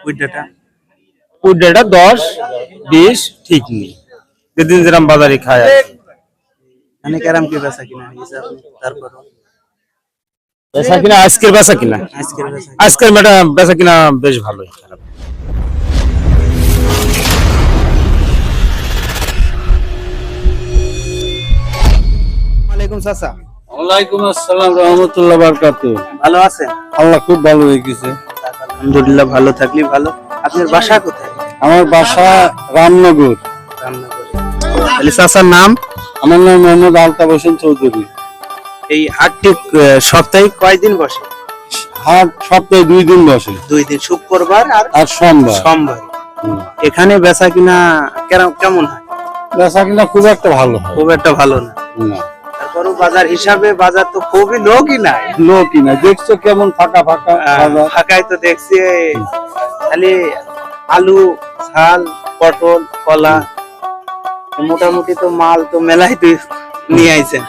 উইডাটা উইডাটা 10-20 ঠিক নেই, যেদিন যেরকম বাজারে খায় আর কি। মানে কেরাম কি বেচা কিনা হয়েছে আপনি তারপর বেচা কিনা আজকের বেচা কিনা আজকের বেচা আজকের বেচা কিনা বেশ ভালোই। ওয়ালাইকুম চাচা, ওয়ালাইকুম আসসালাম রহমতুল্লাহ বারাকাতুহু। ভালো আছেন? আল্লাহ খুব ভালো হয়ে গেছে। আলহামদুলিল্লাহ, ভালো থাকলে ভালো। আপনার বাসা কোথায়? আমার বাসা রামনগর। রামনগরে। তাহলে চাচার নাম? আমার নাম মোহাম্মদ আলতাফ হোসেন চৌধুরী। এই হাটটি সপ্তাহে কয়দিন বসে? হাট সপ্তাহে 2 দিন বসে, 2 দিন, শুক্রবার আর সোমবার। সোমবার। এখানে বেচা কিনা কেমন হয়? বেচা কিনা খুব একটা ভালো হয় খুব একটা ভালো না। না, তারপরও বাজার হিসাবে বাজার তো খুবই লোকই নাই। লোকই না। দেখছো কেমন ফাঁকা ফাঁকা বাজার। ফাঁকাই তো দেখছি। খালি আলু, ঝাল, পটল, কলা, মোটামুটি তো মাল তো মেলাই তুই নিয়ে আইছেন।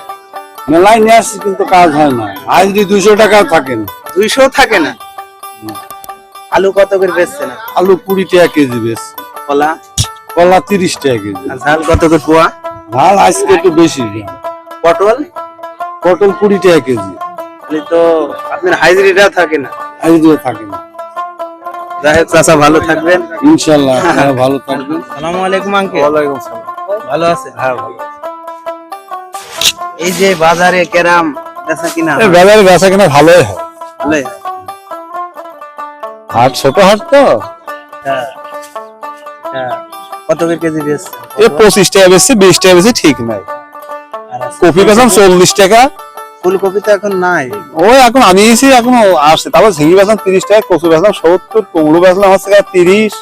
মেলায় নিয়ে আসছি কিন্তু কাজ হয় না। হাজিরি 200 টাকা থাকে না। 200 থাকে না। আলু কত করে বেচছেন? আলু 20 টাকা কেজি বেশি, কলা কলা 30 টাকা কেজি, আর ঝাল কত করে পোয়া? ঝাল আজকে একটু বেশি। পটল পটল 20 টাকা কেজি, তাহলে তো আপনার হাজিরিটা থাকে না। হাজিরিও থাকে না। যাই হোক চাচা, ভালো থাকবেন ইনশাআল্লাহ। ভালো থাকবেন। আসসালামু আলাইকুম আঙ্কেল। ওয়ালাইকুম সালাম। ভালো আছে? হ্যাঁ ভালো। এই যে বাজারে কেরাম বেচা কিনা হয়? বাজারে বেচা কিনা ভালোই হয়। ভালোই। হাট ছোট হাট তো। হ্যাঁ হ্যাঁ। কত করে কেজি বেচছেন? এই 25 টাকা বেশি, 20 টাকা বেশি ঠিক নাই। কপি বেচলাম 40 টাকা। ফুলকপি তো এখন নাই। ওই এখন আনিয়েছি, এখনো আসছে। তারপর ঝিঙে বেচলাম 30 টাকা, কচু বেচলাম 70, কুমড়ো বেচলাম হচ্ছে 30।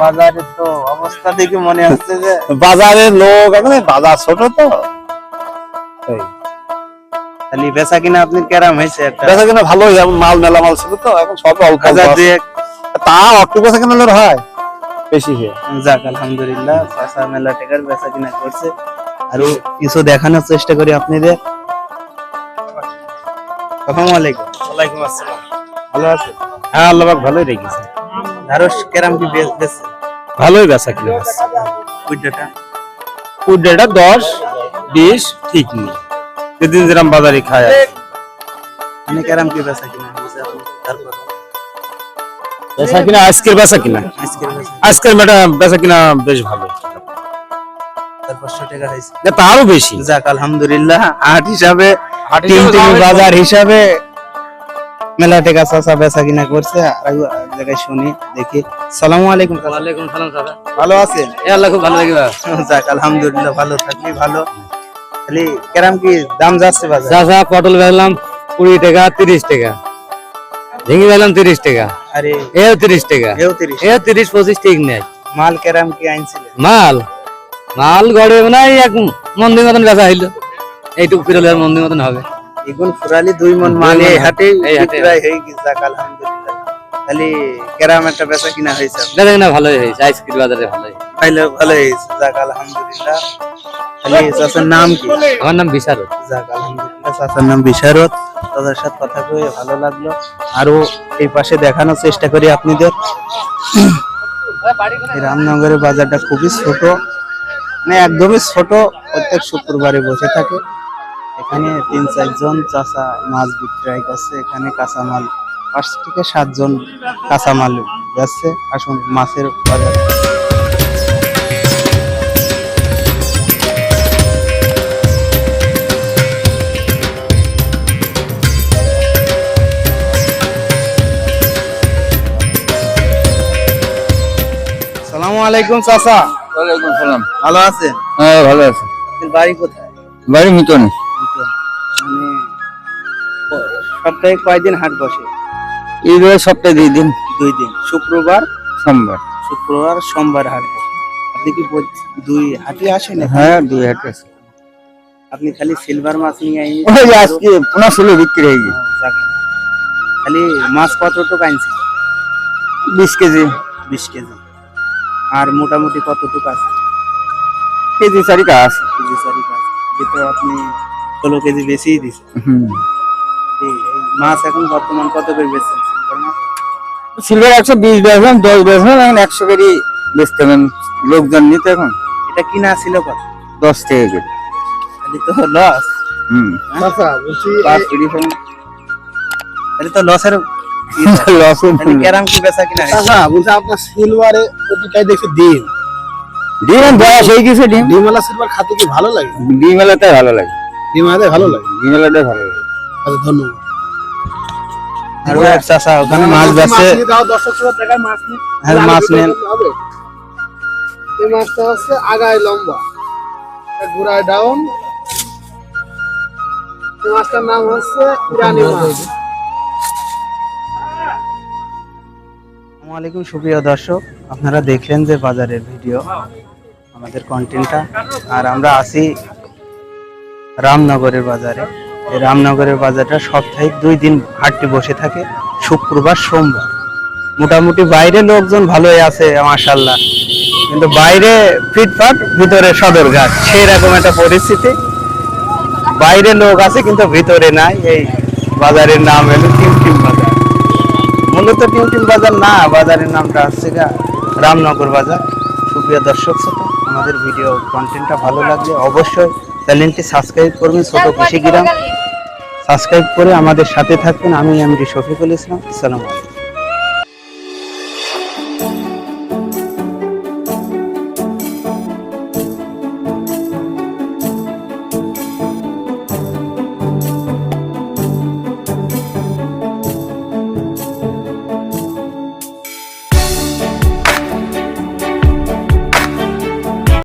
বাজারে তো অবস্থা দেখে মনে হচ্ছে যে বাজারে লোক এখন, বাজার ছোট তো। খালি বেচা কিনা আপনার কেরাম হয়েছে একটা? বেচা কিনা ভালোই, এখন মাল মেলা মাল ছিল তো, এখন সব অল্প হাজার অল্প। দুয়েক। তা অল্প বেচা কিনা হয় বেশি হয়। যাক আলহামদুলিল্লাহ, চাচা মেলা টাকার বেচা কিনা করছে। আরো কিছু দেখানোর চেষ্টা করি আপনাদের। আসসালামু আলাইকুম। ওয়ালাইকুম আসসালাম। ভালো আছে? হ্যাঁ, আল্লাহ পাক ভালোই রেখেছে। ঢাড়স কেরাম কি বেচছে? ভালোই বেচা কিনা আছে। উইডাটা উইডাটা 10-20 ঠিক নেই, যেদিন যেরকম বাজারে খায় আর কি। মানে কেরাম কি বেচা কিনা হয়েছে আপনি তারপর বেচা কিনা আজকের বেচা কিনা আজকের বেচা আজকের বেচা কিনা বেশ ভালো। তার 500 টাকা হয়েছে। তারও বেশি। যাক আলহামদুলিল্লাহ, হাট হিসাবে হাট তিন হিসাবে বাজার হিসাবে মেলা টাকা চাচা বেচা কিনা করছে। আর এক জায়গায় শুনি দেখি। আসসালামু আলাইকুম। ওয়ালাইকুম সালাম দাদা। ভালো আছেন? আল্লাহ খুব ভালো লাগবে। যাক আলহামদুলিল্লাহ, ভালো থাকলে ভালো। খালি কেরাম কি দাম যাচ্ছে বাজার? চাচা পটল বেচলাম 20 টাকা, 30 টাকা। ঝিঙে বেচলাম 30 টাকা। আরে এও 30 টাকা। এও 30। 30-25 ঠিক নেই। মাল কেরাম কি আনছিলেন? মাল গড়ে নাই, এক মন্দির মতন বেচা হইলো। এইটুকু ফিরলে আর মন্দির মতন হবে। এগুন ফুরালি 2 মণ মাল এই হাটে এই হাটে। বিক্রয় হয়ে গেছে। যাক আলহামদুলিল্লাহ, খালি কেরাম একটা বেচা কিনা হয়েছে। বেচা কিনা ভালোই হয়েছে, আজকের বাজারে ভালোই। ভালো হয়েছে। যাক আলহামদুলিল্লাহ। খালি চাচার নাম কি? আমার নাম বিশারদ। যাক আলহামদুলিল্লাহ, চাচার নাম বিশারদ। তাদের সাথে কথা কয়ে ভালো লাগলো। আরো এই পাশে দেখানোর চেষ্টা করি আপনাদের। এই রামনগরের বাজারটা খুবই ছোট, মানে একদমই ছোট। প্রত্যেক শুক্রবারে বসে থাকে। এখানে 3-4 জন চাচা মাছ বিক্রয় করছে। এখানে কাঁচামাল 5 থেকে 7 জন কাঁচামাল বেচছে। আসুন মাছের বাজার। আসসালামু আলাইকুম চাচা। ওয়ালাইকুম সালাম। ভালো আছেন? হ্যাঁ ভালো আছে। আপনার বাড়ি কোথায়? বাড়ি মিটনে। মানে সপ্তাহে কয়দিন হাট বসে? ঈদের সপ্তাহে 2 দিন, 2 দিন, শুক্রবার সোমবার। সোমবার হাট বসে। আপনি কি 2 হাটে আসেন? হ্যাঁ 2 হাট আছে। আপনি খালি সিলভার মাছ নিয়ে আইনি? ওই আজকে 15 বিক্রি হয়ে গেছে। খালি মাছ কতটুকু আনছেন? 20 কেজি। 20 কেজি। আর মোটামুটি কতটুকু আছে? কেজি 4 আছে। কেজি 4 আছে। যেটা আপনি 16 কেজি বেশিই দিচ্ছেন। এই মাছ এখন বর্তমান কত করে বেচছেন সিলভার মাছ? সিলভার 120 বেচলাম, 10 বেচলাম, এখন 100 কেজি বেচতে হবে। লোকজন নিতে এখন এটা কিনা ছিল কত? 10 টাকা কেজি। তাহলে তো লস। চাচা বলছি তাহলে তো লসের লস ক্যারাম কি বেচা কিনা হয়েছে? চাচা বলছি আপনার সিলভারে প্রতিটাই দেখছি ডিম ডিম বয়স হয়ে গেছে, ডিম ডিমওয়ালা সিলভার খাতে কি ভালো লাগে? ডিম এলাতে ভালো লাগে, ডিম আদে ভালো লাগে। ডিম এলাতে ভালো লাগে। আচ্ছা ধন্যবাদ। আর এক চাচা ওখানে মাছ বেচে। নিয়ে দাও, দর্শক শ্রোতা দেখায় মাছ নিয়ে। হ্যাঁ, মাছ নেন। হবে। এই মাছটা হচ্ছে আগায় লম্বা, এটা গোড়ায় ডাউন। এই মাছটার নাম হচ্ছে ইরানি মাছ। আসসালামু আলাইকুম সুপ্রিয় দর্শক, আপনারা দেখলেন যে বাজারের ভিডিও, আমাদের কন্টেন্টটা। আর আমরা আছি রামনগরের বাজারে। এই রামনগরের বাজারটা সপ্তাহে 2 দিন হাটটি বসে থাকে, শুক্রবার সোমবার। মোটামুটি বাইরে লোকজন ভালোই আছে মাশাআল্লাহ, কিন্তু বাইরে ফিটফাট, ভিতরে সদরঘাট, সেরকম একটা পরিস্থিতি। বাইরে লোক আছে কিন্তু ভিতরে নাই। এই বাজারের নাম হলো টিমটিম বাজার। মূলত টিমটিম বাজার না, বাজারের নামটা হচ্ছে রামনগর বাজার। সুপ্রিয় দর্শক শ্রোতা, আমাদের ভিডিও কন্টেন্টটা ভালো লাগলে অবশ্যই চ্যানেলটি সাবস্ক্রাইব করবেন, ছোট কৃষি গ্রাম সাবস্ক্রাইব করে আমাদের সাথে থাকবেন। আমি এমডি শফিকুল ইসলাম। আসসালামু আলাইকুম।